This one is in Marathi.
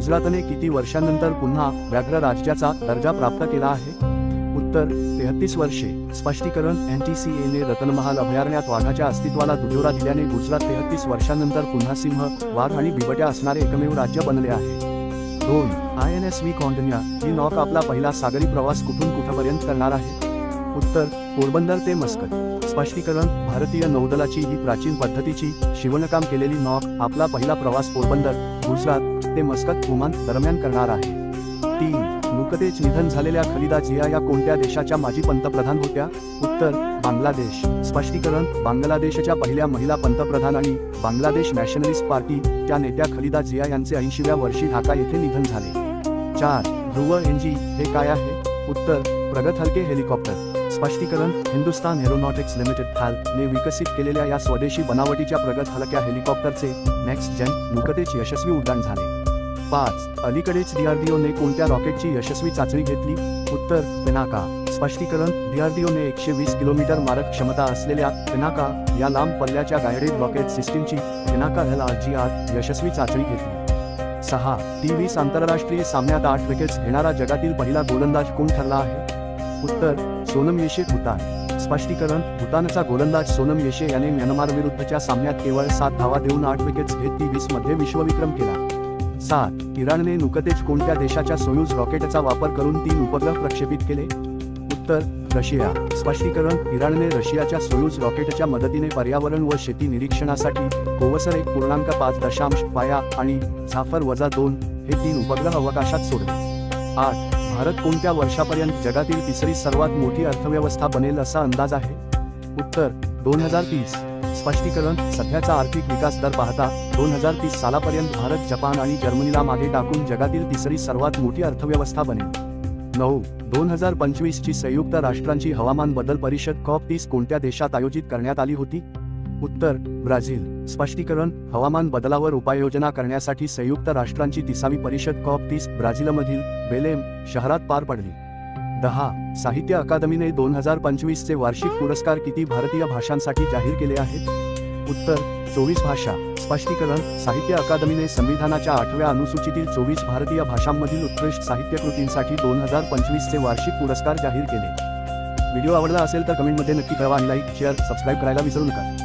गुजरातने किती वर्षांनंतर पुन्हा व्याघ्र राज्याचा दर्जा प्राप्त केला आहे? उत्तर 33 वर्षे. स्पष्टीकरण NTCAने रतनमहाल अभयारण्यात वाघाच्या अस्तित्वाला दुजोरा दिल्याने गुजरात 33 वर्षांनंतर पुन्हा सिंह, वाघ आणि बिबट्या असणारे एकमेव राज्य बनले आहे. 2. INS कौंडिन्य ही नौका आपला पहिला सागरी प्रवास कुठून कुठपर्यंत करणार आहे? उत्तर पोरबंदर ते मस्कत. स्पष्टीकरण भारतीय नौदलाची ही प्राचीन पद्धतीची शिवणकाम केलेली नौका आपला पहिला प्रवास पोरबंदर, गुजरात ते मस्कत, ओमान दरम्यान करणार आहे. 3. नुकतेच निधन झालेल्या खलिदा जिया या कोणत्या देशाच्या माजी पंतप्रधान होत्या? उत्तर बांगलादेश. स्पष्टीकरण बांगलादेशच्या पहिल्या महिला पंतप्रधान आणि बांगलादेश नॅशनलिस्ट पार्टीच्या नेत्या खलिदा जिया यांचे 80व्या वर्षी ढाका येथे निधन झाले. 4. ध्रुव NG हे काय आहे? उत्तर प्रगत हलके हेलिकॉप्टर. स्पष्टीकरण हिंदुस्तान एरोनॉटिक्स लिमिटेड ने विकसित केलेल्या या स्वदेशी बनावटीच्या प्रगत हलक्या हेलिकॉप्टरचे नेक्स्ट जेन नुकतेच यशस्वी उड्डाण झाले. 5. अलीकडेच DRDOने कोणत्या रॉकेटची यशस्वी चाचणी घेतली? उत्तर पिनाका. स्पष्टीकरण DRDOने 120 किलोमीटर मारक क्षमता असलेल्या पिनाका या लांब पल्ल्याच्या गायडेड रॉकेट सिस्टीमची पिनाका LRGR यशस्वी चाचणी घेतली. 6. T20 आंतरराष्ट्रीय सामन्यात 8 विकेट्स घेणारा जगातील पहिला गोलंदाज कोण ठरला आहे? उत्तर सोनम येशे, भूतान. स्पष्टीकरण भूतानचा गोलंदाज सोनम येशे याने म्यानमार विरुद्धच्या सामन्यात केवळ 7 धावा देऊन 8 विकेट्स घेत T20 मध्ये विश्वविक्रम केला. 7. इराणने नुकतेच कोणत्या देशाच्या सोयूज रॉकेटचा वापर करून 3 उपग्रह प्रक्षेपित केले? उत्तर रशिया. स्पष्टीकरण इराणने रशियाच्या सोयूज रॉकेटच्या मदतीने पर्यावरण व शेती निरीक्षणासाठी कोवसर 1.5 पाया आणि झाफर-2 हे 3 उपग्रह अवकाशात सोडले. 8. भारत कोणत्या वर्षापर्यंत जगातील तिसरी सर्वात मोठी अर्थव्यवस्था बनेल असा अंदाज आहे? उत्तर 2030. स्पष्टीकरण सध्याचा आर्थिक विकास दर पाहता 2030 सालापर्यंत भारत जपान आणि जर्मनीला मागे टाकून जगातील तिसरी सर्वात मोठी अर्थव्यवस्था बनेल. 9. 2025 ची संयुक्त राष्ट्रांची हवामान बदल परिषद COP30 कोणत्या देशात आयोजित करण्यात आली होती? उत्तर ब्राझील. स्पष्टीकरण हवामान बदलावर उपाययोजना करण्यासाठी संयुक्त राष्ट्रांची 30वी परिषद COP30 ब्राझीलमधील बेलेम शहरात पार पडली. 10. साहित्य अकादमीने 2025 चे वार्षिक पुरस्कार किती भारतीय भाषांसाठी जाहीर केले आहेत? उत्तर 24 भाषा. स्पष्टीकरण साहित्य अकादमीने संविधानाच्या 8व्या अनुसूचीतील 24 भारतीय भाषांमधील उत्कृष्ट साहित्यकृतींसाठी 2025 चे वार्षिक पुरस्कार जाहीर केले. व्हिडिओ आवडला असेल तर कमेंटमध्ये नक्की कळवा आणि लाईक, शेअर, सबस्क्राईब करायला विसरू नका.